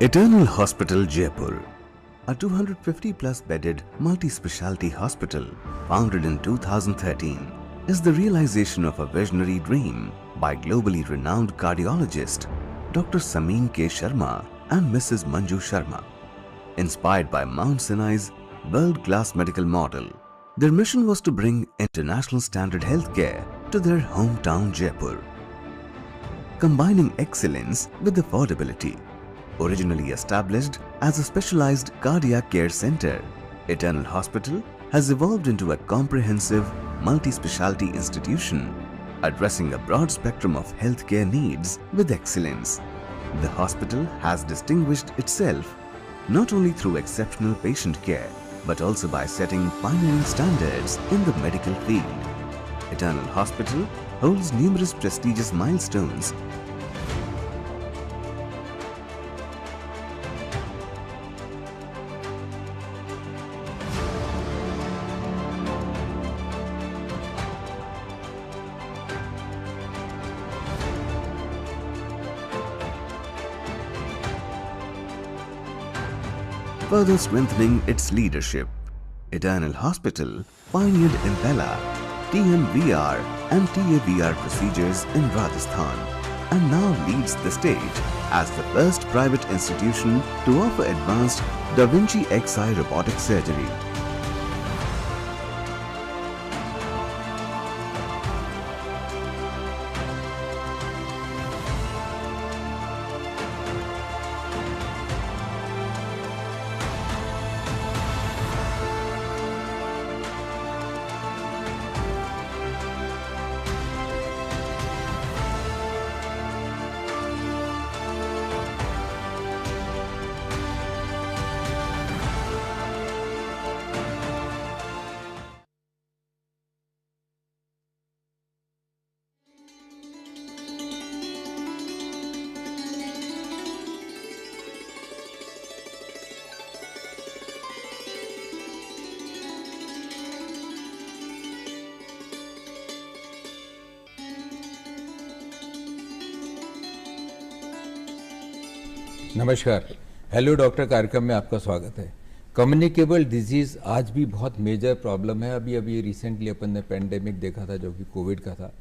Eternal Hospital Jaipur, a 250-plus bedded multi-specialty hospital founded in 2013, is the realization of a visionary dream by globally renowned cardiologist Dr. Samin K. Sharma and Mrs. Manju Sharma. Inspired by Mount Sinai's world-class medical model, their mission was to bring international standard healthcare to their hometown Jaipur. Combining excellence with affordability. Originally established as a specialized cardiac care center, Eternal Hospital has evolved into a comprehensive multi-specialty institution addressing a broad spectrum of healthcare needs with excellence. The hospital has distinguished itself not only through exceptional patient care but also by setting pioneering standards in the medical field. Eternal Hospital holds numerous prestigious milestones. Further strengthening its leadership, Eternal Hospital pioneered Impella, TMVR and TAVR procedures in Rajasthan and now leads the state as the first private institution to offer advanced Da Vinci Xi robotic surgery. नमस्कार, hello doctor कार्यक्रम में आपका स्वागत है। Communicable disease आज भी बहुत major problem है। अभी रिसेंटली अपन ने पेंडेमिक देखा था जो कि कोविड का था।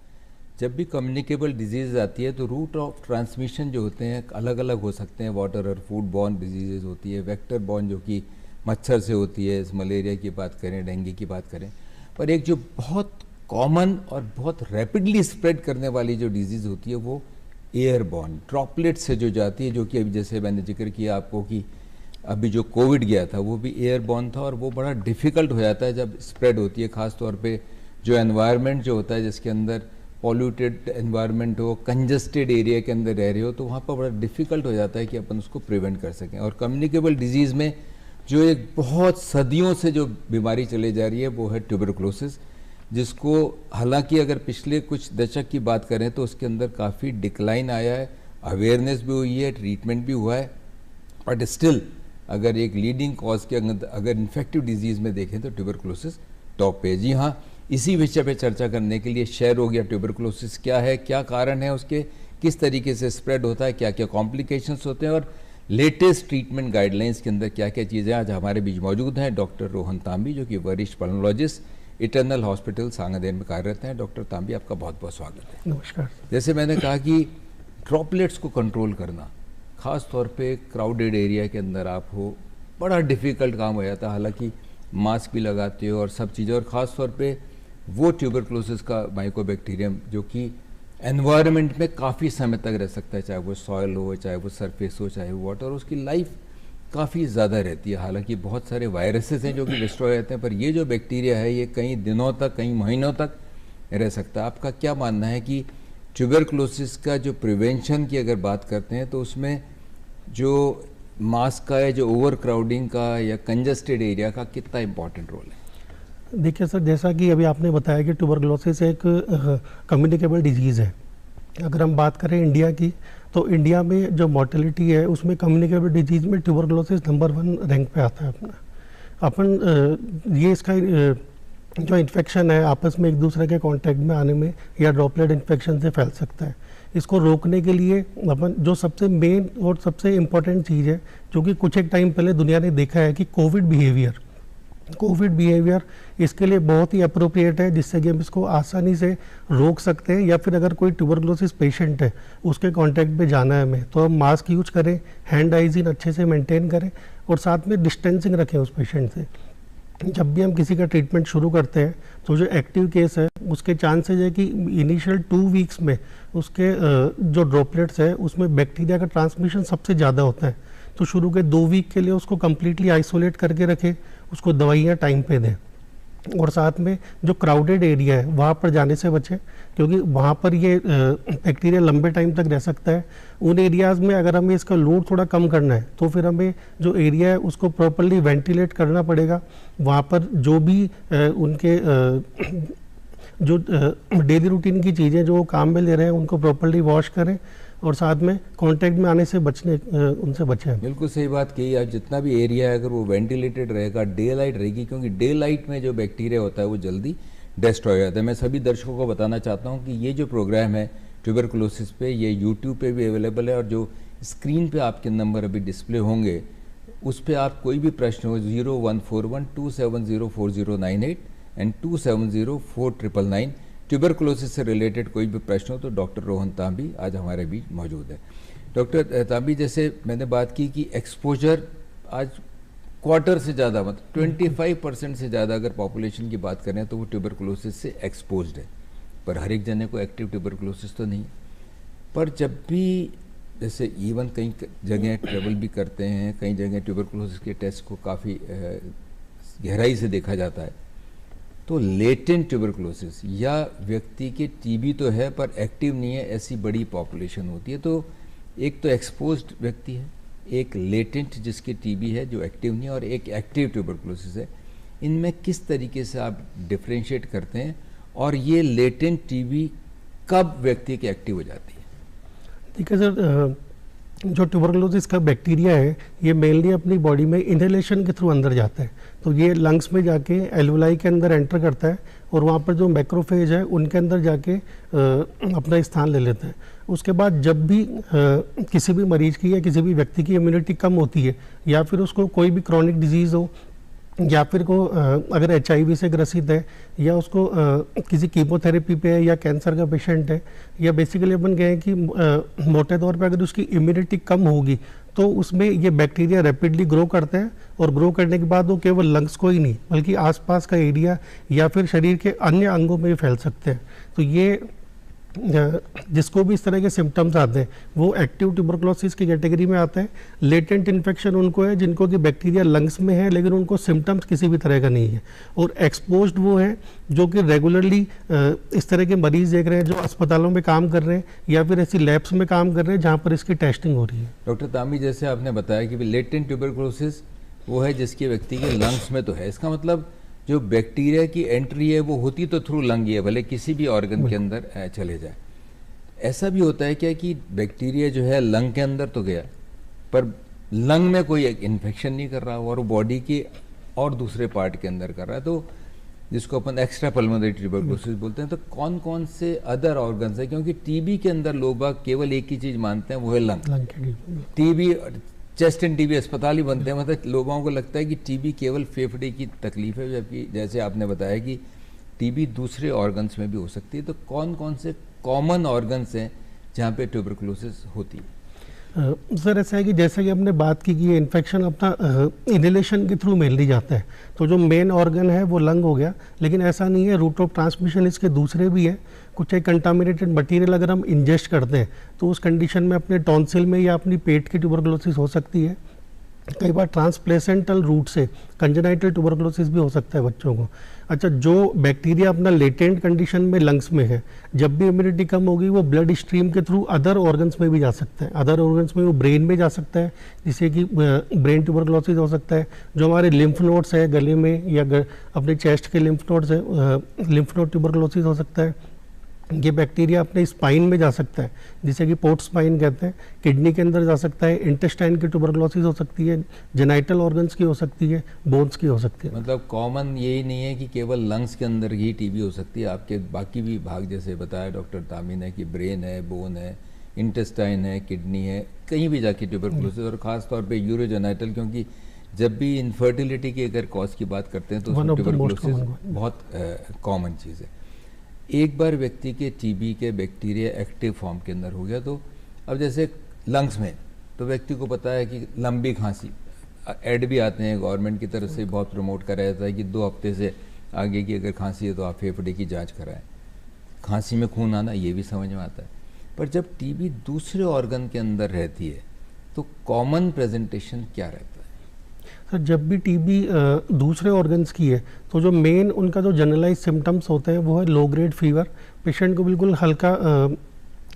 जब भी कम्युनिकेबल डिजीज़ आती है तो रूट ऑफ ट्रांसमिशन जो होते हैं अलग अलग हो सकते हैं। वाटर और फूड बॉर्न डिजीज़ होती है, वेक्टर बॉर्न जो कि मच्छर से होती है, मलेरिया की बात करें, डेंगू की बात करें। पर एक जो बहुत कॉमन और बहुत रैपिडली स्प्रेड करने वाली जो डिजीज़ होती है वो एयरबॉर्न ड्रॉपलेट से जो जाती है, जो कि अभी जैसे मैंने जिक्र किया आपको कि अभी जो कोविड गया था वो भी एयरबॉर्न था और वो बड़ा डिफ़िकल्ट हो जाता है जब स्प्रेड होती है। ख़ास तौर पे जो एनवायरनमेंट जो होता है जिसके अंदर पॉल्यूटेड एनवायरनमेंट हो, कंजस्टेड एरिया के अंदर रह रहे हो, तो वहाँ पर बड़ा डिफ़िकल्ट हो जाता है कि अपन उसको प्रिवेंट कर सकें। और कम्युनिकेबल डिजीज़ में जो एक बहुत सदियों से जो बीमारी चली जा रही है वो है ट्यूबरकुलोसिस, जिसको हालांकि अगर पिछले कुछ दशक की बात करें तो उसके अंदर काफ़ी डिक्लाइन आया है, अवेयरनेस भी हुई है, ट्रीटमेंट भी हुआ है, बट स्टिल अगर एक लीडिंग कॉज के अगर इन्फेक्टिव डिजीज़ में देखें तो ट्यूबरकुलोसिस टॉप पे। जी हाँ, इसी विषय पे चर्चा करने के लिए शेयर हो गया ट्यूबरकुलोसिस क्या है, क्या कारण है उसके, किस तरीके से स्प्रेड होता है, क्या क्या कॉम्प्लिकेशंस होते हैं और लेटेस्ट ट्रीटमेंट गाइडलाइंस के अंदर क्या क्या चीज़ें। आज हमारे बीच मौजूद हैं डॉक्टर रोहन तांबी जो कि वरिष्ठ पल्मोलॉजिस्ट इटर्नल हॉस्पिटल सांगानेर में कार्यरत हैं। डॉक्टर तांबी, आपका बहुत बहुत स्वागत है। नमस्कार। जैसे मैंने कहा कि ड्रॉपलेट्स को कंट्रोल करना, ख़ास तौर पे क्राउडेड एरिया के अंदर आप हो, बड़ा डिफ़िकल्ट काम हो जाता है। हालांकि मास्क भी लगाते हो और सब चीज़ें, और ख़ास तौर पे वो ट्यूबरकुलोसिस का माइकोबैक्टीरियम जो कि एनवायरनमेंट में काफ़ी समय तक रह सकता है, चाहे वो सॉयल हो, चाहे वो सरफेस हो, चाहे वो वाटर, उसकी लाइफ काफ़ी ज़्यादा रहती है। हालांकि बहुत सारे वायरसेस हैं जो कि डिस्ट्रॉय रहते हैं, पर ये जो बैक्टीरिया है ये कई दिनों तक, कई महीनों तक रह सकता है। आपका क्या मानना है कि ट्यूबरकुलोसिस का जो प्रिवेंशन की अगर बात करते हैं तो उसमें जो मास्क का है, जो ओवर क्राउडिंग का या कंजस्टेड एरिया का कितना इम्पोर्टेंट रोल है? देखिए सर, जैसा कि अभी आपने बताया कि ट्यूबरकुलोसिस एक कम्युनिकेबल डिजीज़ है। अगर हम बात करें इंडिया की तो इंडिया में जो मॉर्टेलिटी है उसमें कम्युनिकेबल डिजीज़ में ट्यूबरकुलोसिस नंबर 1 रैंक पे आता है अपन ये इसका जो इन्फेक्शन है आपस में एक दूसरे के कांटेक्ट में आने में या ड्रॉपलेट इन्फेक्शन से फैल सकता है। इसको रोकने के लिए अपन जो सबसे मेन और सबसे इम्पोर्टेंट चीज़ है, जो कि कुछ एक टाइम पहले दुनिया ने देखा है कि कोविड बिहेवियर इसके लिए बहुत ही अप्रोप्रिएट है, जिससे कि हम इसको आसानी से रोक सकते हैं। या फिर अगर कोई ट्यूबरकुलोसिस पेशेंट है, उसके कांटेक्ट में जाना है हमें, तो हम मास्क यूज करें, हैंड हाइजीन अच्छे से मेंटेन करें और साथ में डिस्टेंसिंग रखें उस पेशेंट से। जब भी हम किसी का ट्रीटमेंट शुरू करते हैं तो जो एक्टिव केस है उसके चांसेस है कि इनिशियल 2 वीक्स में उसके जो ड्रॉपलेट्स है उसमें बैक्टीरिया का ट्रांसमिशन सबसे ज़्यादा होता है। तो शुरू के 2 वीक के लिए उसको कम्प्लीटली आइसोलेट करके रखें, उसको दवाइयाँ टाइम पे दें और साथ में जो क्राउडेड एरिया है वहाँ पर जाने से बचें, क्योंकि वहाँ पर ये बैक्टीरिया लंबे टाइम तक रह सकता है। उन एरियाज़ में अगर हमें इसका लोड थोड़ा कम करना है तो फिर हमें जो एरिया है उसको प्रॉपर्ली वेंटिलेट करना पड़ेगा। वहाँ पर जो भी उनके जो डेली रूटीन की चीज़ें जो काम में ले रहे हैं उनको प्रॉपर्ली वॉश करें और साथ में कांटेक्ट में आने से उनसे बचें। बिल्कुल सही बात कही आप। जितना भी एरिया है अगर वो वेंटिलेटेड रहेगा, डे लाइट रहेगी, क्योंकि डे लाइट में जो बैक्टीरिया होता है वो जल्दी डिस्ट्रॉय हो जाता है। मैं सभी दर्शकों को बताना चाहता हूँ कि ये जो प्रोग्राम है ट्यूबरकुलोसिस पे, ये यूट्यूब पे भी अवेलेबल है और जो स्क्रीन पे आपके नंबर अभी डिस्प्ले होंगे उस पर आप कोई भी प्रश्न हो 0141270409 एंड 270499 ट्यूबरकुलोसिस से रिलेटेड कोई भी प्रश्न हो तो डॉक्टर रोहन तांबी आज हमारे बीच मौजूद है। डॉक्टर तांबी, जैसे मैंने बात की कि एक्सपोजर आज क्वार्टर से ज़्यादा, मतलब 25% से ज़्यादा अगर पॉपुलेशन की बात करें तो वो ट्यूबरकुलोसिस से एक्सपोज्ड है, पर हर एक जने को एक्टिव ट्यूबरकुलोसिस तो नहीं। पर जब भी जैसे इवन कई जगह ट्रेवल भी करते हैं, कई जगह ट्यूबरकुलोसिस के टेस्ट को काफ़ी गहराई से देखा जाता है, तो लेटेंट ट्यूबरकुलोसिस या व्यक्ति के टीबी तो है पर एक्टिव नहीं है, ऐसी बड़ी पॉपुलेशन होती है। तो एक तो एक्सपोज्ड व्यक्ति है, एक लेटेंट जिसकी टीबी है जो एक्टिव नहीं है, और एक एक्टिव ट्यूबरकुलोसिस है। इनमें किस तरीके से आप डिफ्रेंशिएट करते हैं और ये लेटेंट टीबी कब व्यक्ति की एक्टिव हो जाती है? ठीक है सर, जो ट्यूबरकुलोसिस का बैक्टीरिया है ये मेनली अपनी बॉडी में इनहेलेशन के थ्रू अंदर जाता है। तो ये लंग्स में जाके एल्वुलाई के अंदर एंटर करता है और वहाँ पर जो मैक्रोफेज है उनके अंदर जाके अपना स्थान ले लेता है। उसके बाद जब भी किसी भी मरीज की या किसी भी व्यक्ति की इम्यूनिटी कम होती है या फिर उसको कोई भी क्रॉनिक डिजीज़ हो या फिर को अगर HIV से ग्रसित है या उसको किसी कीमोथेरेपी पे है या कैंसर का पेशेंट है, या बेसिकली अपन कहें कि मोटे तौर पे अगर उसकी इम्यूनिटी कम होगी तो उसमें ये बैक्टीरिया रैपिडली ग्रो करते हैं और ग्रो करने के बाद वो केवल लंग्स को ही नहीं बल्कि आसपास का एरिया या फिर शरीर के अन्य अंगों में भी फैल सकते हैं। तो ये जिसको भी इस तरह के सिम्टम्स आते हैं वो एक्टिव ट्यूबरकुलोसिस की कैटेगरी में आते हैं। लेटेंट इन्फेक्शन उनको है जिनको कि बैक्टीरिया लंग्स में है लेकिन उनको सिम्टम्स किसी भी तरह का नहीं है। और एक्सपोज्ड वो है जो कि रेगुलरली इस तरह के मरीज देख रहे हैं जो अस्पतालों में काम कर रहे हैं या फिर ऐसी लैब्स में काम कर रहे हैं जहाँ पर इसकी टेस्टिंग हो रही है। डॉक्टर तांबी, जैसे आपने बताया कि लेटेंट ट्यूबरकुलोसिस वो है जिसकी व्यक्ति के लंग्स में तो है, इसका मतलब जो बैक्टीरिया की एंट्री है वो होती तो थ्रू लंग ही है, भले किसी भी ऑर्गन के अंदर चले जाए। ऐसा भी होता है क्या कि बैक्टीरिया जो है लंग के अंदर तो गया पर लंग में कोई इन्फेक्शन नहीं कर रहा और वो बॉडी के और दूसरे पार्ट के अंदर कर रहा है, तो जिसको अपन एक्स्ट्रा पल्मोनरी ट्यूबरकुलोसिस बोलते हैं। तो कौन कौन से अदर ऑर्गन्स है, क्योंकि टीबी के अंदर लोग केवल एक ही चीज़ मानते हैं वो है lung. TB chest end TB अस्पताल ही बनते हैं, मतलब लोगों को लगता है कि टीबी केवल फेफड़े की तकलीफ है, जबकि जैसे आपने बताया कि टीबी दूसरे ऑर्गन्स में भी हो सकती है। तो कौन कौन से कॉमन ऑर्गन्स हैं जहाँ पे ट्यूबरकुलोसिस होती है? सर ऐसा है कि जैसे कि हमने बात की कि ये इन्फेक्शन अपना इनहेलेशन के थ्रू मेनली जाता है, तो जो मेन ऑर्गन है वो लंग हो गया, लेकिन ऐसा नहीं है, रूट ऑफ ट्रांसमिशन इसके दूसरे भी है। कुछ एक कंटामिनेटेड मटेरियल अगर हम इंजेस्ट करते हैं तो उस कंडीशन में अपने टॉन्सिल में या अपनी पेट की ट्यूबरकुलोसिस हो सकती है। कई बार ट्रांसप्लेसेंटल रूट से कंजेनाइटल ट्यूबरकुलोसिस भी हो सकता है बच्चों को। अच्छा, जो बैक्टीरिया अपना लेटेंट कंडीशन में लंग्स में है, जब भी इम्यूनिटी कम होगी वो ब्लड स्ट्रीम के थ्रू अदर ऑर्गन्स में भी जा सकता है। अदर ऑर्गन्स में वो ब्रेन में जा सकता है, जिससे कि ब्रेन ट्यूबरकुलोसिस हो सकता है। जो हमारे लिम्फ नोड्स है गले में या अपने चेस्ट के लिम्फ नोड्स है, लिम्फ नोड ट्यूबरकुलोसिस हो सकता है। ये बैक्टीरिया अपने स्पाइन में जा सकता है, जिसे कि पोर्ट स्पाइन कहते हैं, किडनी के अंदर जा सकता है, इंटेस्टाइन की ट्यूबरकुलोसिस हो सकती है, जेनाइटल ऑर्गन्स की हो सकती है, बोन्स की हो सकती है। मतलब कॉमन यही नहीं है कि केवल लंग्स के अंदर ही टीबी हो सकती है, आपके बाकी भी भाग जैसे बताया डॉक्टर तामी ने कि ब्रेन है, बोन है, इंटेस्टाइन है, किडनी है, कहीं भी जाके ट्यूबरकुलोसिस, और ख़ास तौर पे यूरोजेनाइटल, क्योंकि जब भी इनफर्टिलिटी की अगर कॉज की बात करते हैं तो उसमें ट्यूबरकुलोसिस बहुत कॉमन चीज़ है। एक बार व्यक्ति के टीबी के बैक्टीरिया एक्टिव फॉर्म के अंदर हो गया तो अब जैसे लंग्स में तो व्यक्ति को पता है कि लंबी खांसी, ऐड भी आते हैं गवर्नमेंट की तरफ से, बहुत प्रमोट कराया जाता है कि 2 हफ्ते से आगे की अगर खांसी है तो आप फेफड़े की जांच कराएं। खांसी में खून आना ये भी समझ में आता है, पर जब टीबी दूसरे ऑर्गन के अंदर रहती है तो कॉमन प्रेजेंटेशन क्या रहता है? सर, जब भी टीबी दूसरे ऑर्गन्स की है तो जो मेन उनका जो जनरलाइज सिम्टम्स होते हैं वो है लो ग्रेड फीवर, पेशेंट को बिल्कुल हल्का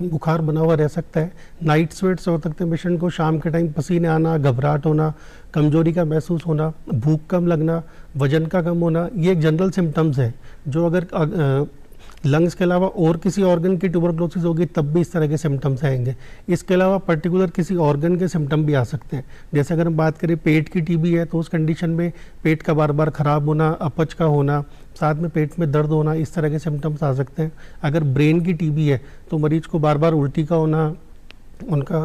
बुखार बना हुआ रह सकता है, नाइट स्वेट्स हो सकते हैं पेशेंट को, शाम के टाइम पसीने आना, घबराहट होना, कमजोरी का महसूस होना, भूख कम लगना, वजन का कम होना, ये एक जनरल सिम्टम्स है जो अगर लंग्स के अलावा और किसी ऑर्गन की ट्यूबरकुलोसिस होगी तब भी इस तरह के सिम्टम्स आएंगे। इसके अलावा पर्टिकुलर किसी ऑर्गन के सिम्टम भी आ सकते हैं, जैसे अगर हम बात करें पेट की टीबी है तो उस कंडीशन में पेट का बार बार खराब होना, अपच का होना, साथ में पेट में दर्द होना, इस तरह के सिम्टम्स आ सकते हैं। अगर ब्रेन की टीबी है तो मरीज को बार बार उल्टी का होना, उनका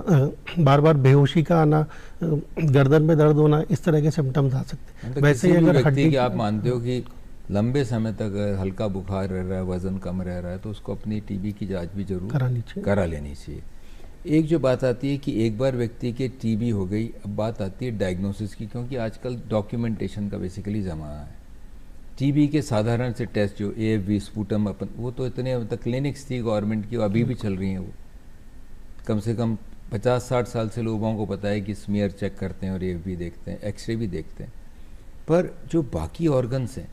बार बार बेहोशी का आना, गर्दन में दर्द होना, इस तरह के सिम्टम्स आ सकते हैं। वैसे ही अगर हड्डी, आप मानते हो कि लंबे समय तक हल्का बुखार रह रहा है, वजन कम रह रहा है, तो उसको अपनी टीबी की जांच भी जरूर करा लेनी चाहिए। एक जो बात आती है कि एक बार व्यक्ति के टीबी हो गई, अब बात आती है डायग्नोसिस की, क्योंकि आजकल डॉक्यूमेंटेशन का बेसिकली ज़माना है। टीबी के साधारण से टेस्ट जो AFV, स्पूटम, अपन वो तो इतने अब तक क्लिनिक्स थी गवर्नमेंट की, अभी भी चल रही हैं, वो कम से कम 50-60 साल से लोगों को पता है कि स्मीयर चेक करते हैं और AFV देखते हैं, एक्सरे भी देखते हैं। पर जो बाकी ऑर्गन्स हैं,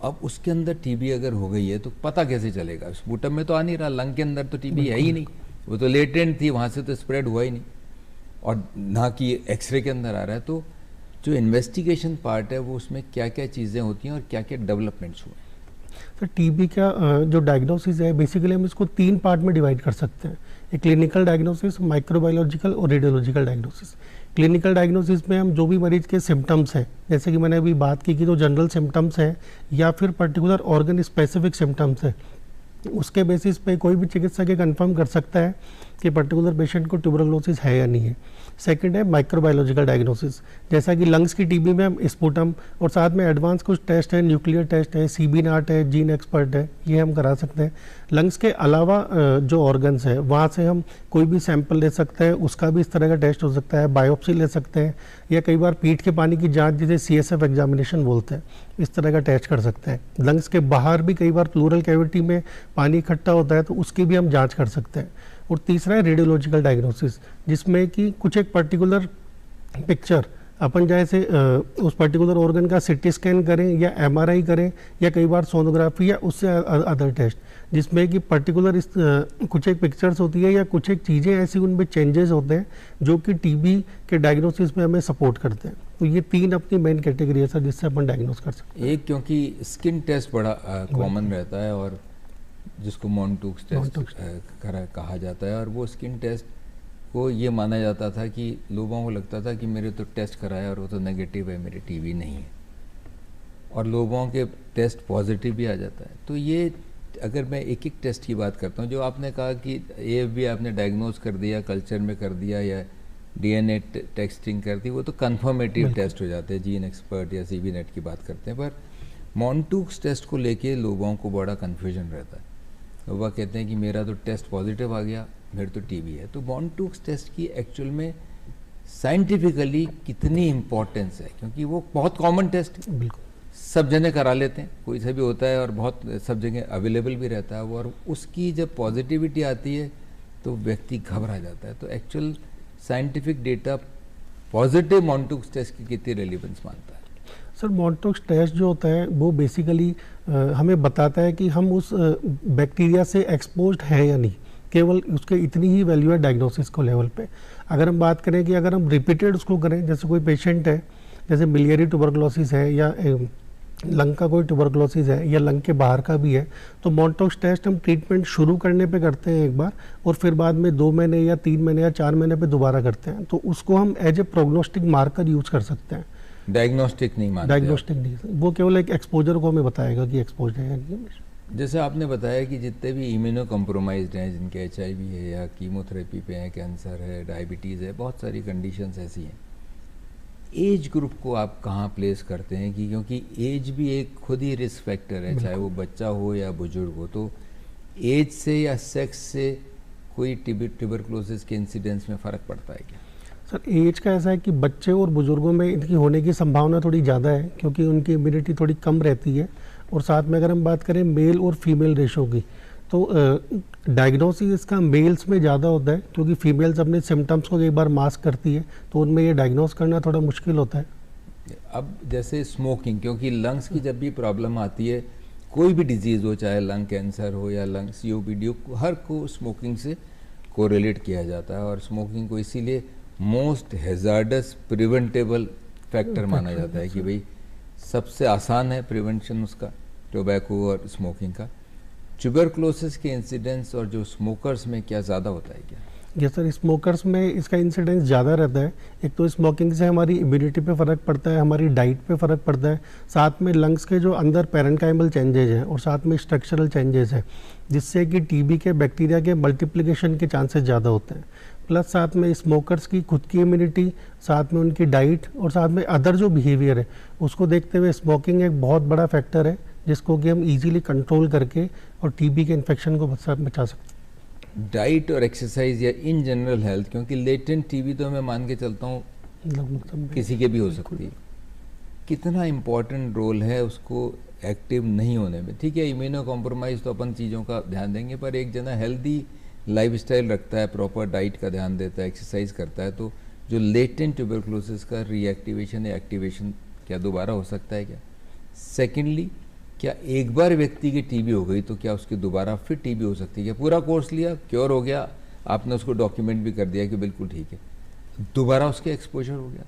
अब उसके अंदर टीबी अगर हो गई है तो पता कैसे चलेगा? स्पूटम में तो आ नहीं रहा, लंग के अंदर तो टीबी है ही नहीं, वो तो लेटेंट थी, वहाँ से तो स्प्रेड हुआ ही नहीं, और ना कि एक्सरे के अंदर आ रहा है। तो जो इन्वेस्टिगेशन पार्ट है वो उसमें क्या क्या चीज़ें होती हैं और क्या क्या डेवलपमेंट्स हुए? तो टीबी का जो डायग्नोसिस है बेसिकली हम इसको 3 पार्ट में डिवाइड कर सकते हैं, एक क्लिनिकल डायग्नोसिस, माइक्रोबायोलॉजिकल और रेडियोलॉजिकल डायग्नोसिस। क्लिनिकल डायग्नोसिस में हम जो भी मरीज के सिम्टम्स हैं, जैसे कि मैंने अभी बात की कि जो जनरल सिम्टम्स हैं या फिर पर्टिकुलर ऑर्गन स्पेसिफिक सिम्टम्स हैं, उसके बेसिस पे कोई भी चिकित्सक ये कंफर्म कर सकता है कि पर्टिकुलर पेशेंट को ट्यूबरकुलोसिस है या नहीं है। सेकंड है माइक्रोबायोलॉजिकल डायग्नोसिस, जैसा कि लंग्स की टीबी में हम स्पूटम और साथ में एडवांस कुछ टेस्ट है, न्यूक्लियर टेस्ट है, CB नाट है, जीन एक्सपर्ट है, ये हम करा सकते हैं। लंग्स के अलावा जो ऑर्गन्स है वहाँ से हम कोई भी सैंपल ले सकते हैं, उसका भी इस तरह का टेस्ट हो सकता है, बायोप्सी ले सकते हैं, या कई बार पीठ के पानी की जाँच जिसे CSF एग्जामिनेशन बोलते हैं, इस तरह का टेस्ट कर सकते हैं। लंग्स के बाहर भी कई बार प्लूरल कैविटी में पानी इकट्ठा होता है तो उसकी भी हम जाँच कर सकते हैं। और तीसरा है रेडियोलॉजिकल डायग्नोसिस, जिसमें कि कुछ एक पर्टिकुलर पिक्चर अपन जैसे उस पर्टिकुलर ऑर्गन का CT स्कैन करें या MRI करें या कई बार सोनोग्राफी या उससे अदर टेस्ट, जिसमें कि पर्टिकुलर इस कुछ एक पिक्चर्स होती है या कुछ एक चीज़ें ऐसी उनमें चेंजेस होते हैं जो कि टीबी के डायग्नोसिस में हमें सपोर्ट करते हैं। तो ये 3 अपनी मेन कैटेगरी है सर जिससे अपन डायग्नोस कर सकते हैं। एक क्योंकि स्किन टेस्ट बड़ा कॉमन रहता है और जिसको मॉन्टूक्स टेस्ट कहा जाता है, और वो स्किन टेस्ट को ये माना जाता था कि लोगों को लगता था कि मेरे तो टेस्ट कराया और वो तो नेगेटिव है, मेरे टीबी नहीं है, और लोगों के टेस्ट पॉजिटिव भी आ जाता है। तो ये अगर मैं एक एक टेस्ट की बात करता हूँ, जो आपने कहा कि AFV आपने डायग्नोज कर दिया, कल्चर में कर दिया या DNA टेस्टिंग कर दी, वो तो कन्फर्मेटिव टेस्ट हो जाते हैं, जीन एक्सपर्ट या CB नेट की बात करते हैं। पर मॉन्टूक्स टेस्ट को लेके लोगों को बड़ा कन्फ्यूजन रहता है, लोग कहते हैं कि मेरा तो टेस्ट पॉजिटिव आ गया, मेरे तो टीबी है। तो मॉन्टूक्स टेस्ट की एक्चुअल में साइंटिफिकली कितनी इम्पोर्टेंस है? क्योंकि वो बहुत कॉमन टेस्ट है, बिल्कुल सब जने करा लेते हैं, कोई से भी होता है और बहुत सब जगह अवेलेबल भी रहता है वो, और उसकी जब पॉजिटिविटी आती है तो व्यक्ति घबरा जाता है। तो actual scientific data positive Mantoux test की कितनी रेलिवेंस मानता है? सर, मॉन्टूक्स टेस्ट जो होता है वो बेसिकली हमें बताता है कि हम उस बैक्टीरिया से एक्सपोज्ड है या नहीं, केवल उसके इतनी ही वैल्यू है डायग्नोसिस को लेवल पे। अगर हम बात करें कि अगर हम रिपीटेड उसको करें, जैसे कोई पेशेंट है, जैसे मिलियरी ट्यूबरकुलोसिस है या लंग का कोई ट्यूबरकुलोसिस है या लंग के बाहर का भी है, तो मोंटोक्स टेस्ट हम ट्रीटमेंट शुरू करने पे करते हैं एक बार, और फिर बाद में 2 महीने या 3 महीने या 4 महीने पे दोबारा करते हैं। तो उसको हम as a prognostic marker use कर सकते हैं। डायग्नोस्टिक नहीं मानते? डायग्नोस्टिक नहीं, वो केवल एक एक्सपोजर को हमें बताएगा कि एक्सपोज है या नहीं। जैसे आपने बताया कि जितने भी इम्यूनो कॉम्प्रोमाइज्ड हैं, जिनके HIV है या कीमोथेरेपी पे हैं, कैंसर है, डायबिटीज़ है, बहुत सारी कंडीशंस ऐसी हैं, एज ग्रुप को आप कहाँ प्लेस करते हैं? कि क्योंकि एज भी एक खुद ही रिस्क फैक्टर है, चाहे वो बच्चा हो या बुजुर्ग हो, तो एज से या सेक्स से कोई ट्यूबरकुलोसिस के इंसिडेंस में फ़र्क पड़ता है क्या? सर एज का ऐसा है कि बच्चे और बुजुर्गों में इनकी होने की संभावना थोड़ी ज़्यादा है, क्योंकि उनकी इम्यूनिटी थोड़ी कम रहती है। और साथ में अगर हम बात करें मेल और फीमेल रेशो की, तो डायग्नोसिस इसका मेल्स में ज़्यादा होता है, क्योंकि फीमेल्स अपने सिम्टम्स को कई बार मास्क करती है, तो उनमें ये डायग्नोस करना थोड़ा मुश्किल होता है। अब जैसे स्मोकिंग, क्योंकि लंग्स की जब भी प्रॉब्लम आती है, कोई भी डिजीज़ हो, चाहे लंग कैंसर हो या लंग COPD हो, हर को स्मोकिंग से कोरिलेट किया जाता है, और स्मोकिंग को इसीलिए मोस्ट हैजार्डस प्रिवेंटेबल फैक्टर माना जाता है कि भाई सबसे आसान है प्रिवेंशन उसका, टोबैको और स्मोकिंग का। ट्यूबरकुलोसिस के इंसिडेंस और जो स्मोकर्स में क्या ज़्यादा होता है क्या? ये सर स्मोकर्स में इसका इंसिडेंस ज़्यादा रहता है। एक तो स्मोकिंग से हमारी इम्यूनिटी पे फ़र्क पड़ता है, हमारी डाइट पे फ़र्क पड़ता है, साथ में लंग्स के जो अंदर पैरेन्काइमल चेंजेज हैं और साथ में स्ट्रक्चरल चेंजेस हैं, जिससे कि TB के बैक्टीरिया के मल्टीप्लिकेशन के चांसेस ज़्यादा होते हैं। प्लस साथ में स्मोकर्स की खुद की इम्यूनिटी, साथ में उनकी डाइट और साथ में अदर जो बिहेवियर है, उसको देखते हुए स्मोकिंग एक बहुत बड़ा फैक्टर है, जिसको कि हम इजीली कंट्रोल करके और TB के इन्फेक्शन को बचा सकते हैं। डाइट और एक्सरसाइज या इन जनरल हेल्थ, क्योंकि लेटेंट TB तो मैं मान के चलता हूँ किसी के भी हो सकती है, कितना इम्पोर्टेंट रोल है उसको एक्टिव नहीं होने में? ठीक है, इम्यूनो कॉम्प्रोमाइज तो अपन चीज़ों का ध्यान देंगे, पर एक जना हेल्दी लाइफस्टाइल रखता है, प्रॉपर डाइट का ध्यान देता है, एक्सरसाइज करता है, तो जो लेटेंट ट्यूबरकुलोसिस का रीएक्टिवेशन या एक्टिवेशन क्या दोबारा हो सकता है क्या? सेकेंडली, क्या एक बार व्यक्ति की TB हो गई तो क्या उसकी दोबारा फिर TB हो सकती है क्या? पूरा कोर्स लिया, क्योर हो गया, आपने उसको डॉक्यूमेंट भी कर दिया कि बिल्कुल ठीक है, दोबारा उसके एक्सपोजर हो गया,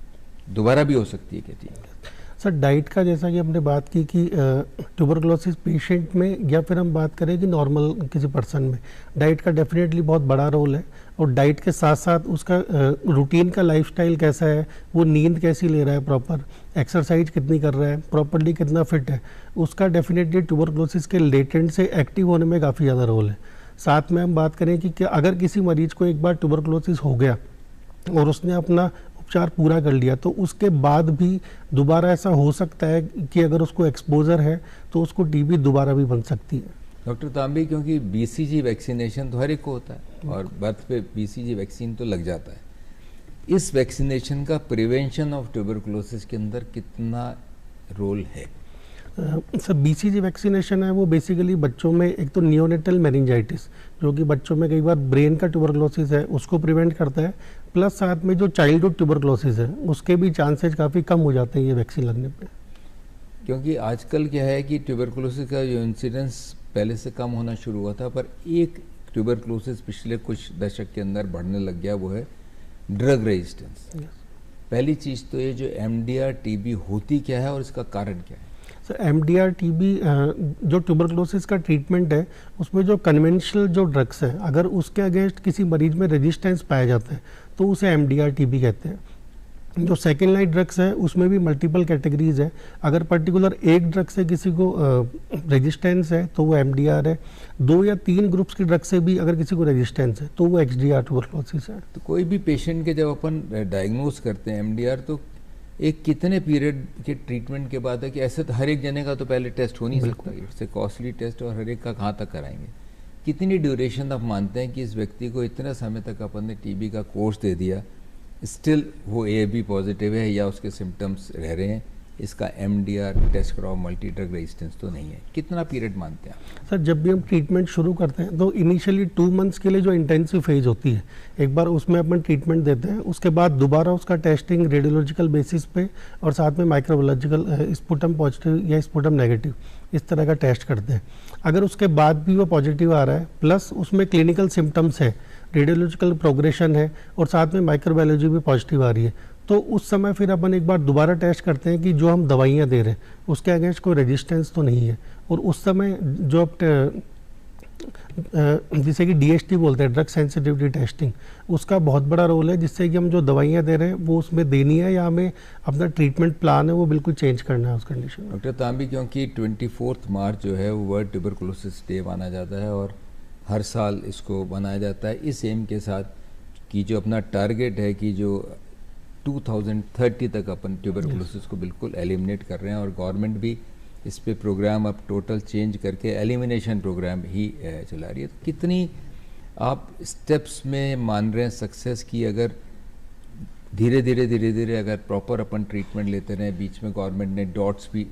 दोबारा भी हो सकती है क्या TB? सर डाइट का जैसा कि हमने बात की कि ट्यूबरकुलोसिस पेशेंट में या फिर हम बात करें कि नॉर्मल किसी पर्सन में, डाइट का डेफिनेटली बहुत बड़ा रोल है। और डाइट के साथ साथ उसका रूटीन का लाइफस्टाइल कैसा है, वो नींद कैसी ले रहा है, प्रॉपर एक्सरसाइज कितनी कर रहा है, प्रॉपरली कितना फिट है, उसका डेफिनेटली ट्यूबरकुलोसिस के लेटेंट से एक्टिव होने में काफ़ी ज़्यादा रोल है। साथ में हम बात करें कि अगर किसी मरीज को एक बार ट्यूबरकुलोसिस हो गया और उसने अपना उपचार पूरा कर लिया, तो उसके बाद भी दोबारा ऐसा हो सकता है कि अगर उसको एक्सपोजर है तो उसको TB दोबारा भी बन सकती है। डॉक्टर तांबी, क्योंकि BCG वैक्सीनेशन तो हर एक को होता है और बर्थ पे BCG वैक्सीन तो लग जाता है, इस वैक्सीनेशन का प्रिवेंशन ऑफ ट्यूबरकुलोसिस के अंदर कितना रोल है? सर BCG वैक्सीनेशन है वो बेसिकली बच्चों में एक तो नियोनेटल मेनिंजाइटिस, जो कि बच्चों में कई बार ब्रेन का ट्यूबरकुलोसिस है, उसको प्रिवेंट करता है, प्लस साथ में जो चाइल्डहुड ट्यूबरकुलोसिस है उसके भी चांसेस काफ़ी कम हो जाते हैं ये वैक्सीन लगने पे। क्योंकि आजकल क्या है कि ट्यूबरकुलोसिस का जो इंसिडेंस पहले से कम होना शुरू हुआ था, पर एक ट्यूबरकुलोसिस पिछले कुछ दशक के अंदर बढ़ने लग गया, वो है ड्रग रेजिस्टेंस। पहली चीज़ तो ये जो MDR TB होती क्या है और इसका कारण क्या है? सर MDR TB जो ट्यूबरकुलोसिस का ट्रीटमेंट है, उसमें जो कन्वेंशनल जो ड्रग्स हैं, अगर उसके अगेंस्ट किसी मरीज में रेजिस्टेंस पाया जाता है तो उसे MDR TB कहते हैं। जो सेकेंड लाइन ड्रग्स है उसमें भी मल्टीपल कैटेगरीज है, अगर पर्टिकुलर एक ड्रग से किसी को रेजिस्टेंस है तो वो MDR है, 2 या 3 ग्रुप्स की ड्रग से भी अगर किसी को रेजिस्टेंस है तो वो XDR ट्यूबरकुलोसिस है। तो कोई भी पेशेंट के जब अपन डायग्नोज करते हैं MDR, तो एक कितने पीरियड के ट्रीटमेंट के बाद है कि ऐसे तो हर एक जने का तो पहले टेस्ट हो नहीं सकता, इट्स ए कॉस्टली टेस्ट, और हर एक का कहाँ तक कराएंगे? कितनी ड्यूरेशन आप मानते हैं कि इस व्यक्ति को इतने समय तक अपन ने TB का कोर्स दे दिया, स्टिल वो AB पॉजिटिव है या उसके सिम्टम्स रह रहे हैं, इसका MDR टेस्ट कराओ, मल्टी ड्रग रेजिस्टेंस तो नहीं है, कितना पीरियड मानते हैं? सर जब भी हम ट्रीटमेंट शुरू करते हैं तो इनिशियली 2 मंथ्स के लिए जो इंटेंसिव फेज होती है, एक बार उसमें अपन ट्रीटमेंट देते हैं, उसके बाद दोबारा उसका टेस्टिंग रेडियोलॉजिकल बेसिस पे और साथ में माइक्रोबायोलॉजिकल स्पुटम पॉजिटिव या स्पुटम नेगेटिव इस तरह का टेस्ट करते हैं। अगर उसके बाद भी वो पॉजिटिव आ रहा है, प्लस उसमें क्लिनिकल सिम्टम्स है, रेडियोलॉजिकल प्रोग्रेशन है और साथ में माइक्रोबायोलॉजी भी पॉजिटिव आ रही है, तो उस समय फिर अपन एक बार दोबारा टेस्ट करते हैं कि जो हम दवाइयाँ दे रहे हैं उसके अगेंस्ट कोई रेजिस्टेंस तो नहीं है। और उस समय जो जिसे कि DST बोलते हैं, ड्रग सेंसिटिविटी टेस्टिंग, उसका बहुत बड़ा रोल है, जिससे कि हम जो दवाइयाँ दे रहे हैं वो उसमें देनी है या हमें अपना ट्रीटमेंट प्लान है वो बिल्कुल चेंज करना है उस कंडीशन में। डॉक्टर तांबी, क्योंकि 24 मार्च जो है वो वर्ल्ड ट्यूबरकुलोसिस डे माना जाता है और हर साल इसको मनाया जाता है इस एम के साथ कि जो अपना टारगेट है कि जो 2030 तक अपन ट्यूबरकुलोसिस को बिल्कुल एलिमिनेट कर रहे हैं, और गवर्नमेंट भी इस पे प्रोग्राम अब टोटल चेंज करके एलिमिनेशन प्रोग्राम ही चला रही है। तो कितनी आप स्टेप्स में मान रहे हैं सक्सेस की? अगर धीरे धीरे अगर प्रॉपर अपन ट्रीटमेंट लेते रहे, बीच में गवर्नमेंट ने डॉट्स भी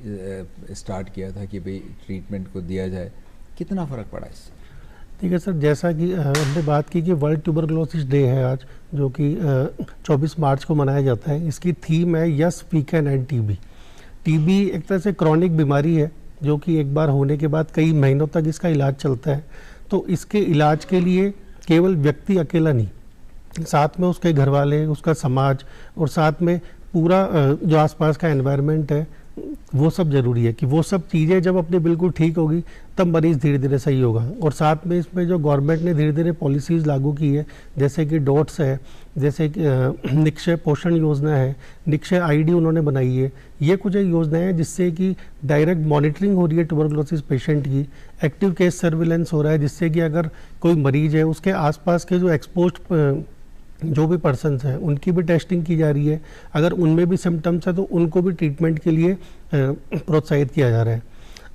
स्टार्ट किया था कि भाई ट्रीटमेंट को दिया जाए, कितना फ़र्क पड़ा इससे? ठीक है सर, जैसा कि हमने बात की कि वर्ल्ड ट्यूबरकुलोसिस डे है आज, जो कि 24 मार्च को मनाया जाता है। इसकी थीम है yes we can end TB. TB एक तरह से क्रॉनिक बीमारी है जो कि एक बार होने के बाद कई महीनों तक इसका इलाज चलता है। तो इसके इलाज के लिए केवल व्यक्ति अकेला नहीं, साथ में उसके घर वाले, उसका समाज और साथ में पूरा जो आसपास का एनवायरनमेंट है वो सब ज़रूरी है कि वो सब चीज़ें जब अपने बिल्कुल ठीक होगी तब मरीज़ धीरे धीरे सही होगा। और साथ में इसमें जो गवर्नमेंट ने धीरे धीरे पॉलिसीज़ लागू की है, जैसे कि डॉट्स है, जैसे कि निक्षय पोषण योजना है, निक्षय ID उन्होंने बनाई है। ये कुछ योजनाएं हैं जिससे कि डायरेक्ट मॉनिटरिंग हो रही है ट्यूबरकुलोसिस पेशेंट की, एक्टिव केस सर्विलेंस हो रहा है, जिससे कि अगर कोई मरीज़ है उसके आसपास के जो एक्सपोज्ड जो भी पर्सन्स हैं उनकी भी टेस्टिंग की जा रही है। अगर उनमें भी सिम्टम्स है तो उनको भी ट्रीटमेंट के लिए प्रोत्साहित किया जा रहा है।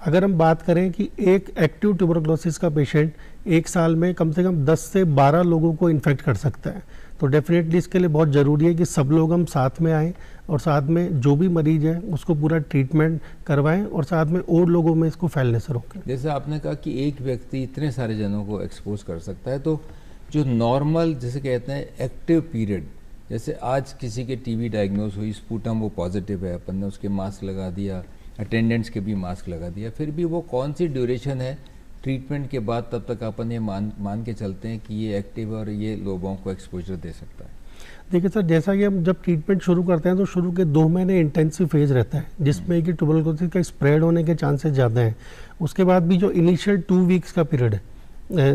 अगर हम बात करें कि एक एक्टिव ट्यूबरकुलोसिस का पेशेंट एक साल में कम से कम 10 से 12 लोगों को इन्फेक्ट कर सकता है, तो डेफिनेटली इसके लिए बहुत ज़रूरी है कि सब लोग हम साथ में आएँ और साथ में जो भी मरीज़ है उसको पूरा ट्रीटमेंट करवाएं और साथ में और लोगों में इसको फैलने से रोकें। जैसे आपने कहा कि एक व्यक्ति इतने सारे जनों को एक्सपोज कर सकता है, तो जो नॉर्मल जिसे कहते हैं एक्टिव पीरियड, जैसे आज किसी के टीबी डायग्नोज हुई, स्पूटम वो पॉजिटिव है, अपन ने उसके मास्क लगा दिया, अटेंडेंट्स के भी मास्क लगा दिया, फिर भी वो कौन सी ड्यूरेशन है ट्रीटमेंट के बाद तब तक अपन ये मान के चलते हैं कि ये एक्टिव और ये लोगों को एक्सपोजर दे सकता है? देखिए सर, जैसा कि हम जब ट्रीटमेंट शुरू करते हैं तो शुरू के 2 महीने इंटेंसिव फेज रहता है जिसमें कि ट्यूबरकुलोसिस का स्प्रेड होने के चांसेस ज़्यादा हैं। उसके बाद भी जो इनिशियल 2 वीक्स का पीरियड है,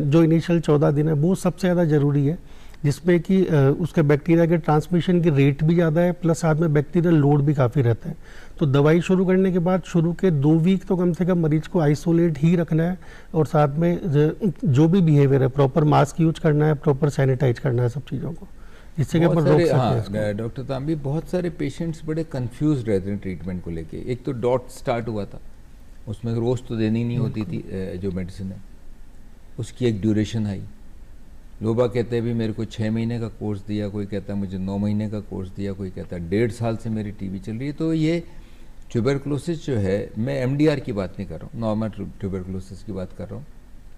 जो इनिशियल 14 दिन है, वो सबसे ज़्यादा ज़रूरी है, जिसमें कि उसके बैक्टीरिया के ट्रांसमिशन की रेट भी ज़्यादा है, प्लस साथ में बैक्टीरियल लोड भी काफ़ी रहता है। तो दवाई शुरू करने के बाद शुरू के 2 वीक तो कम से कम मरीज को आइसोलेट ही रखना है और साथ में जो भी बिहेवियर है प्रॉपर मास्क यूज करना है, प्रॉपर सैनिटाइज करना है सब चीज़ों को, जिससे कि अपन रोक सकते हैं। डॉक्टर तांबी, बहुत सारे पेशेंट्स बड़े कंफ्यूज रहते हैं ट्रीटमेंट को लेके। एक तो डॉट स्टार्ट हुआ था, उसमें रोज़ तो देनी नहीं होती थी जो मेडिसिन है, उसकी एक ड्यूरेशन आई। लोग कहते हैं भी मेरे को 6 महीने का कोर्स दिया, कोई कहता है मुझे 9 महीने का कोर्स दिया, कोई कहता है 1.5 साल से मेरी टीबी चल रही है। तो ये ट्यूबरकुलोसिस जो है, मैं MDR की बात नहीं कर रहा हूँ, नॉर्मल ट्यूबरकुलोसिस की बात कर रहा हूँ,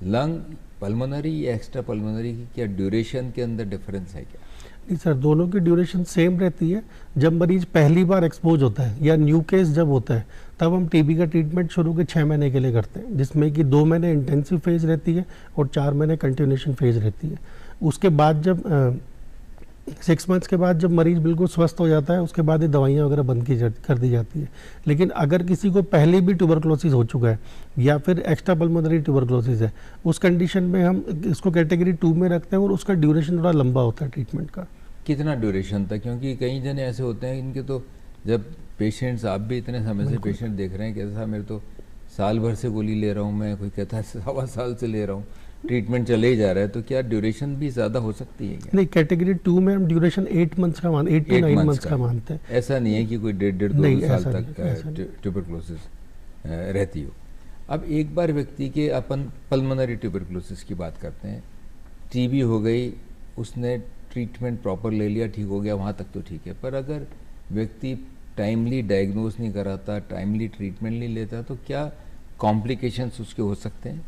लंग पल्मोनरी या एक्स्ट्रा पल्मोनरी की क्या ड्यूरेशन के अंदर डिफरेंस है क्या? नहीं सर, दोनों की ड्यूरेशन सेम रहती है। जब मरीज पहली बार एक्सपोज होता है या न्यू केस जब होता है तब हम टीबी का ट्रीटमेंट शुरू के 6 महीने के लिए करते हैं, जिसमें कि 2 महीने इंटेंसिव फेज रहती है और 4 महीने कंटिन्यूएशन फेज रहती है। उसके बाद जब 6 मंथ्स के बाद जब मरीज बिल्कुल स्वस्थ हो जाता है उसके बाद ये दवाइयाँ वगैरह बंद कर दी जाती है। लेकिन अगर किसी को पहले भी ट्यूबरकुलोसिस हो चुका है या फिर एक्स्ट्रा पल्मोनरी ट्यूबरकुलोसिस है, उस कंडीशन में हम इसको कैटेगरी 2 में रखते हैं और उसका ड्यूरेशन थोड़ा लंबा होता है ट्रीटमेंट का। कितना ड्यूरेशन था? क्योंकि कई जने ऐसे होते हैं इनके तो जब पेशेंट्स, आप भी इतने समय से पेशेंट देख रहे हैं, कहता मेरे तो साल भर से गोली ले रहा हूँ मैं, कोई कहता है 1.25 साल से ले रहा हूँ, ट्रीटमेंट चले ही जा रहा है, तो क्या ड्यूरेशन भी ज़्यादा हो सकती है क्या? नहीं, कैटेगरी 2 में हम ड्यूरेशन 8 मंथ्स का 8 to 9 मंथ्स का मानते हैं। ऐसा नहीं है कि कोई 1.5-2 साल तक ट्यूबरकुलोसिस रहती हो। अब एक बार व्यक्ति के अपन पल्मोनरी ट्यूबरकुलोसिस की बात करते हैं, टीबी हो गई, उसने ट्रीटमेंट प्रॉपर ले लिया, ठीक हो गया, वहाँ तक तो ठीक है। पर अगर व्यक्ति टाइमली डायग्नोज नहीं कराता, टाइमली ट्रीटमेंट नहीं लेता, तो क्या कॉम्प्लिकेशंस उसके हो सकते हैं?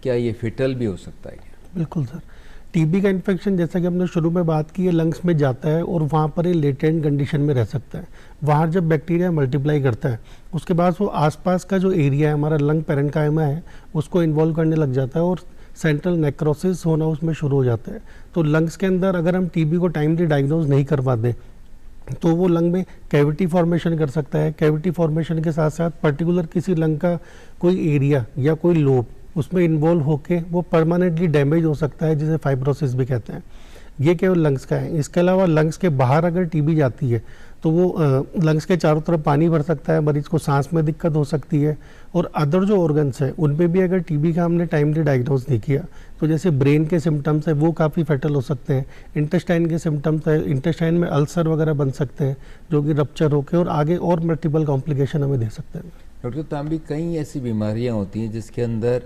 क्या ये फेटल भी हो सकता है? बिल्कुल सर, टीबी का इन्फेक्शन जैसा कि हमने शुरू में बात की है, लंग्स में जाता है और वहाँ पर ये लेटेंट कंडीशन में रह सकता है। वहाँ जब बैक्टीरिया मल्टीप्लाई करता है उसके बाद वो आसपास का जो एरिया है हमारा लंग पेरेन्काइमा है उसको इन्वॉल्व करने लग जाता है और सेंट्रल नेक्रोसिस होना उसमें शुरू हो जाता है। तो लंग्स के अंदर अगर हम टीबी को टाइमली डायग्नोज नहीं करवा दें तो वो लंग में कैविटी फॉर्मेशन कर सकता है। कैविटी फॉर्मेशन के साथ साथ पर्टिकुलर किसी लंग का कोई एरिया या कोई लोब उसमें इन्वॉल्व होके वो परमानेंटली डैमेज हो सकता है, जिसे फाइब्रोसिस भी कहते हैं। ये केवल लंग्स का है। इसके अलावा लंग्स के बाहर अगर टीबी जाती है तो वो लंग्स के चारों तरफ पानी भर सकता है, मरीज को सांस में दिक्कत हो सकती है। और अदर जो ऑर्गन्स हैं उनपे भी अगर टीबी का हमने टाइमली डायग्नोज नहीं किया तो जैसे ब्रेन के सिम्टम्स है वो काफ़ी फैटल हो सकते हैं। इंटेस्टाइन के सिम्टम्स है, इंटेस्टाइन में अल्सर वगैरह बन सकते हैं जो कि रप्चर होकर और आगे और मल्टीपल कॉम्प्लिकेशन हमें दे सकते हैं। डॉक्टर तांबी, कई ऐसी बीमारियां होती हैं जिसके अंदर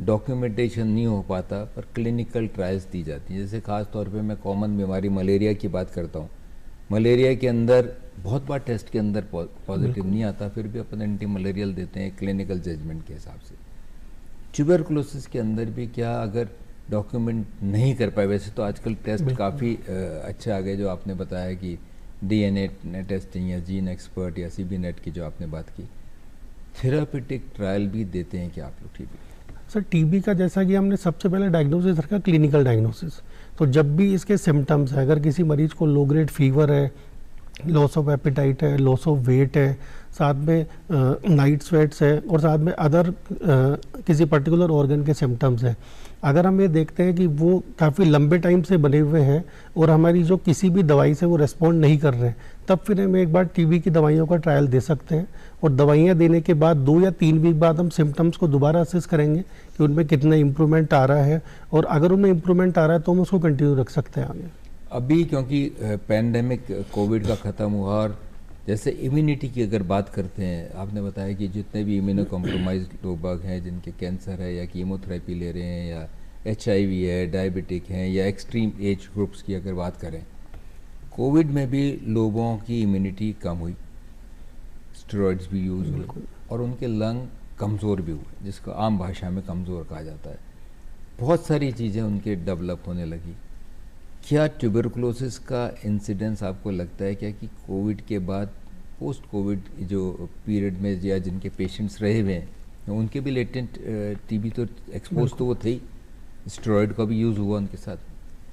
डॉक्यूमेंटेशन नहीं हो पाता पर क्लिनिकल ट्रायल्स दी जाती हैं। जैसे ख़ास तौर पे मैं कॉमन बीमारी मलेरिया की बात करता हूँ। मलेरिया के अंदर बहुत बार टेस्ट के अंदर पॉजिटिव नहीं आता, फिर भी अपन एंटी मलेरियल देते हैं क्लिनिकल जजमेंट के हिसाब से। ट्यूबरकुलोसिस के अंदर भी क्या अगर डॉक्यूमेंट नहीं कर पाए, वैसे तो आजकल टेस्ट काफ़ी अच्छे आ गए जो आपने बताया कि DNA टेस्टिंग या जीन एक्सपर्ट या CB नेट की जो आपने बात की, थेरापेटिक ट्रायल भी देते हैं क्या आप लोग टीबी? सर टीबी का जैसा कि हमने सबसे पहले डायग्नोसिस रखा क्लिनिकल डायग्नोसिस। तो जब भी इसके सिम्टम्स है, अगर किसी मरीज को लो ग्रेड फीवर है, लॉस ऑफ एपिटाइट है, लॉस ऑफ वेट है, साथ में नाइट स्वेट्स है और साथ में अदर किसी पर्टिकुलर ऑर्गन के सिम्टम्स है, अगर हम ये देखते हैं कि वो काफ़ी लंबे टाइम से बने हुए हैं और हमारी जो किसी भी दवाई से वो रेस्पॉन्ड नहीं कर रहे हैं, तब फिर हम एक बार टीबी की दवाइयों का ट्रायल दे सकते हैं। और दवाइयाँ देने के बाद 2 या 3 वीक बाद हम सिम्टम्स को दोबारा असेस करेंगे कि उनमें कितना इम्प्रूवमेंट आ रहा है, और अगर उनमें इम्प्रूवमेंट आ रहा है तो हम उसको कंटिन्यू रख सकते हैं आगे। अभी क्योंकि पैंडेमिक कोविड का ख़त्म हुआ और जैसे इम्यूनिटी की अगर बात करते हैं, आपने बताया कि जितने भी इम्यूनो कॉम्प्रोमाइज लोग बाग हैं जिनके कैंसर है या कीमोथेरेपी ले रहे हैं या HIV है, डायबिटिक हैं या एक्सट्रीम एज ग्रुप्स की अगर बात करें, कोविड में भी लोगों की इम्यूनिटी कम हुई, स्टेरॉइड्स भी यूज़ हुए और उनके लंग कमज़ोर भी हुए, जिसको आम भाषा में कमज़ोर कहा जाता है। बहुत सारी चीज़ें उनके डेवलप होने लगी। क्या ट्यूबरकुलोसिस का इंसिडेंस आपको लगता है क्या कि कोविड के बाद पोस्ट कोविड जो पीरियड में या जिनके पेशेंट्स रहे हुए हैं उनके भी लेटेंट टीबी तो एक्सपोज तो वो थे ही, स्टेरॉइड का भी यूज़ हुआ उनके साथ,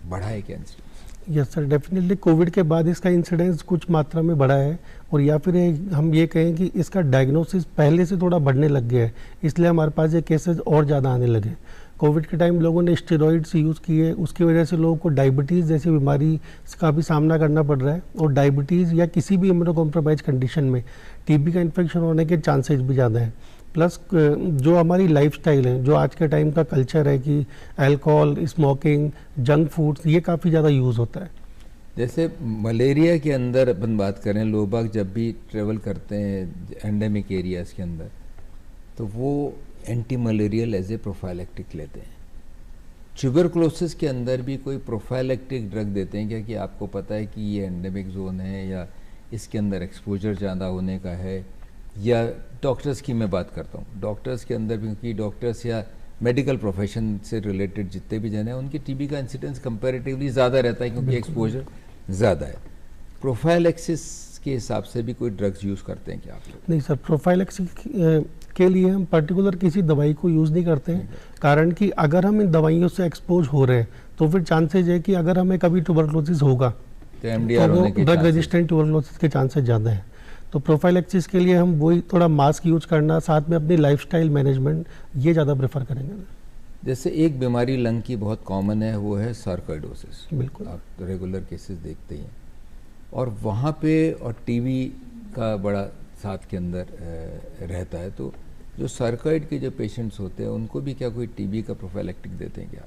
बढ़ा है क्या incidence? Yes sir, definitely Covid के बाद इसका इंसिडेंस कुछ मात्रा में बढ़ा है, और या फिर हम ये कहें कि इसका डायग्नोसिस पहले से थोड़ा बढ़ने लग गया है, इसलिए हमारे पास ये केसेस और ज़्यादा आने लगे। कोविड के टाइम लोगों ने स्टेरॉइड्स यूज़ किए, उसकी वजह से लोगों को डायबिटीज़ जैसी बीमारी का भी सामना करना पड़ रहा है, और डायबिटीज़ या किसी भी इम्यूनो कॉम्प्रोमाइज कंडीशन में टीबी का इन्फेक्शन होने के चांसेस भी ज़्यादा हैं। प्लस जो हमारी लाइफस्टाइल है, जो आज के टाइम का कल्चर है कि अल्कोहल, स्मोकिंग, जंक फूड्स, ये काफ़ी ज़्यादा यूज़ होता है। जैसे मलेरिया के अंदर अपन बात करें, लोग बाग जब भी ट्रेवल करते हैं एंडेमिक एरियाज़ के अंदर तो वो anti malarial as a prophylactic लेते हैं। ट्यूबरकुलोसिस के अंदर भी कोई प्रोफाइलेक्टिक ड्रग देते हैं क्या कि आपको पता है कि ये एंडेमिक जोन है या इसके अंदर एक्सपोजर ज़्यादा होने का है? या डॉक्टर्स की मैं बात करता हूँ, डॉक्टर्स के अंदर भी, क्योंकि डॉक्टर्स या मेडिकल प्रोफेशन से रिलेटेड जितने भी जन हैं उनकी टीबी का इंसिडेंस कंपैरेटिवली ज़्यादा रहता है क्योंकि एक्सपोजर ज़्यादा है। प्रोफाइलेक्सिस के हिसाब से भी कोई ड्रग्स यूज़ करते हैं क्या आप लोग? नहीं सर, प्रोफाइलेक्सिस के लिए हम पर्टिकुलर किसी दवाई को यूज़ नहीं करते हैं, कारण कि अगर हम इन दवाइयों से एक्सपोज हो रहे हैं तो फिर चांसेज है कि अगर हमें कभी ट्यूबरकुलोसिस होगा तो MDR वो होने के ड्रग रेजिस्टेंट ट्यूबरकुलोसिस के चांसेस ज़्यादा हैं। तो प्रोफाइलेक्सिस के लिए हम वही थोड़ा मास्क यूज करना, साथ में अपनी लाइफस्टाइल मैनेजमेंट, ये ज़्यादा प्रेफर करेंगे। जैसे एक बीमारी लंग की बहुत कॉमन है, वो है सार्कोइडोसिस। बिल्कुल, आप तो रेगुलर केसेस देखते ही हैं और वहाँ पे और टीबी का बड़ा साथ के अंदर रहता है। तो जो सार्कोइड के जो पेशेंट्स होते हैं उनको भी क्या कोई टीबी का प्रोफाइलेक्टिक देते हैं क्या?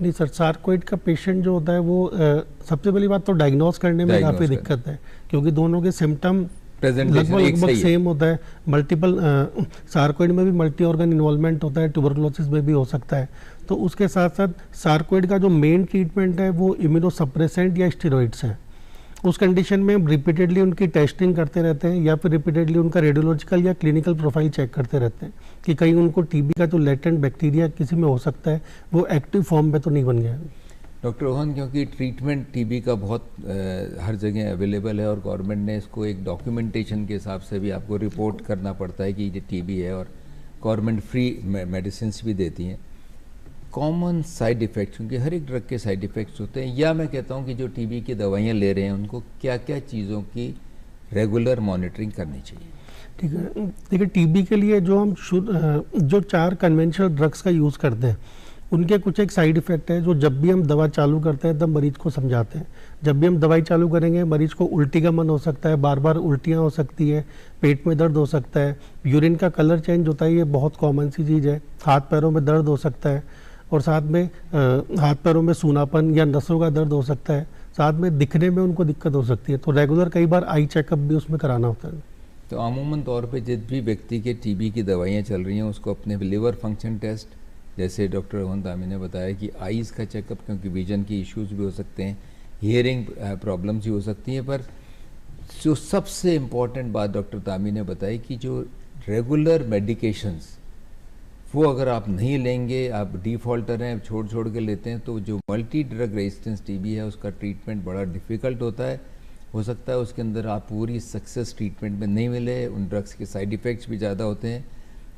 नहीं सर, सार्कोइड का पेशेंट जो होता है वो सबसे पहली बात तो डायग्नोज करने में काफ़ी दिक्कत है, क्योंकि दोनों के सिम्टम लगभग सेम होता है। मल्टीपल सार्कोइड में भी मल्टी ऑर्गन इन्वॉल्वमेंट होता है, ट्यूबरकुलोसिस में भी हो सकता है। तो उसके साथ साथ सार्कोइड का जो मेन ट्रीटमेंट है वो इम्यूनोसप्रेसेंट या स्टेरॉइड्स है। उस कंडीशन में हम रिपीटेडली उनकी टेस्टिंग करते रहते हैं या फिर रिपीटेडली उनका रेडियोलॉजिकल या क्लिनिकल प्रोफाइल चेक करते रहते हैं कि कहीं उनको टीबी का जो लेटेंट बैक्टीरिया किसी में हो सकता है वो एक्टिव फॉर्म में तो नहीं बन गया। डॉक्टर रोहन, क्योंकि ट्रीटमेंट टीबी का बहुत हर जगह अवेलेबल है और गवर्नमेंट ने इसको एक डॉक्यूमेंटेशन के हिसाब से भी आपको रिपोर्ट करना पड़ता है कि ये टीबी है और गवर्नमेंट फ्री मेडिसिन भी देती हैं। कॉमन साइड इफ़ेक्ट्स, क्योंकि हर एक ड्रग के साइड इफ़ेक्ट्स होते हैं, या मैं कहता हूँ कि जो टीबी की दवाइयाँ ले रहे हैं उनको क्या क्या चीज़ों की रेगुलर मॉनिटरिंग करनी चाहिए? ठीक है, देखिए टीबी के लिए जो 4 कन्वेंशनल ड्रग्स का यूज़ करते हैं उनके कुछ एक साइड इफ़ेक्ट है जो जब भी हम दवा चालू करते हैं तब मरीज को समझाते हैं। जब भी हम दवाई चालू करेंगे मरीज को उल्टी का मन हो सकता है, बार बार उल्टियाँ हो सकती है, पेट में दर्द हो सकता है, यूरिन का कलर चेंज होता है, ये बहुत कॉमन सी चीज़ है, हाथ पैरों में दर्द हो सकता है, और साथ में हाथ पैरों में सूनापन या नसों का दर्द हो सकता है, साथ में दिखने में उनको दिक्कत हो सकती है। तो रेगुलर कई बार आई चेकअप भी उसमें कराना होता है। तो अमूमन तौर पे जिस भी व्यक्ति के टीबी की दवाइयाँ चल रही हैं उसको अपने लिवर फंक्शन टेस्ट, जैसे डॉक्टर रोहन दामी ने बताया कि आईज़ का चेकअप, क्योंकि विजन की इश्यूज भी हो सकते हैं, हियरिंग प्रॉब्लम्स भी हो सकती हैं, पर जो सबसे इम्पॉर्टेंट बात डॉक्टर दामी ने बताई कि जो रेगुलर मेडिकेशंस वो अगर आप नहीं लेंगे, आप डिफ़ॉल्टर हैं, छोड़ के लेते हैं, तो जो मल्टी ड्रग रेजिस्टेंस टीबी है उसका ट्रीटमेंट बड़ा डिफ़िकल्ट होता है। हो सकता है उसके अंदर आप पूरी सक्सेस ट्रीटमेंट में नहीं मिले, उन ड्रग्स के साइड इफ़ेक्ट्स भी ज़्यादा होते हैं।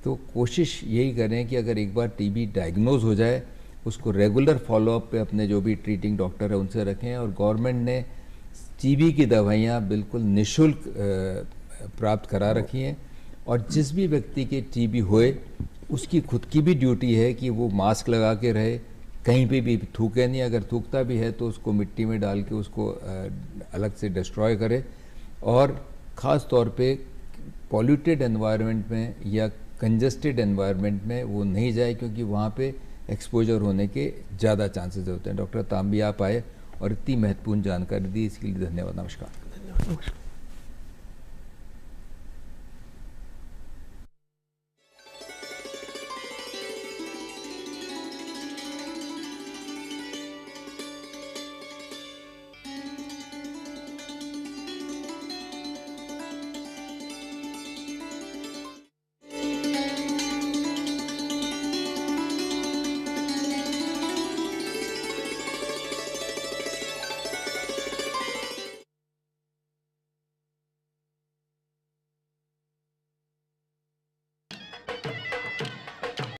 तो कोशिश यही करें कि अगर एक बार टीबी डायग्नोज हो जाए उसको रेगुलर फॉलोअप पे अपने जो भी ट्रीटिंग डॉक्टर है उनसे रखें, और गवर्नमेंट ने टीबी की दवाइयाँ बिल्कुल निःशुल्क प्राप्त करा रखी हैं, और जिस भी व्यक्ति के टीबी होए उसकी खुद की भी ड्यूटी है कि वो मास्क लगा के रहे, कहीं पे भी थूके नहीं, अगर थूकता भी है तो उसको मिट्टी में डाल के उसको अलग से डिस्ट्रॉय करे, और ख़ास तौर पे पॉल्यूटेड एनवायरनमेंट में या कंजस्टेड एनवायरनमेंट में वो नहीं जाए, क्योंकि वहाँ पे एक्सपोजर होने के ज़्यादा चांसेस होते हैं। डॉक्टर तांबी आप आए और इतनी महत्वपूर्ण जानकारी दी, इसके लिए धन्यवाद। नमस्कार।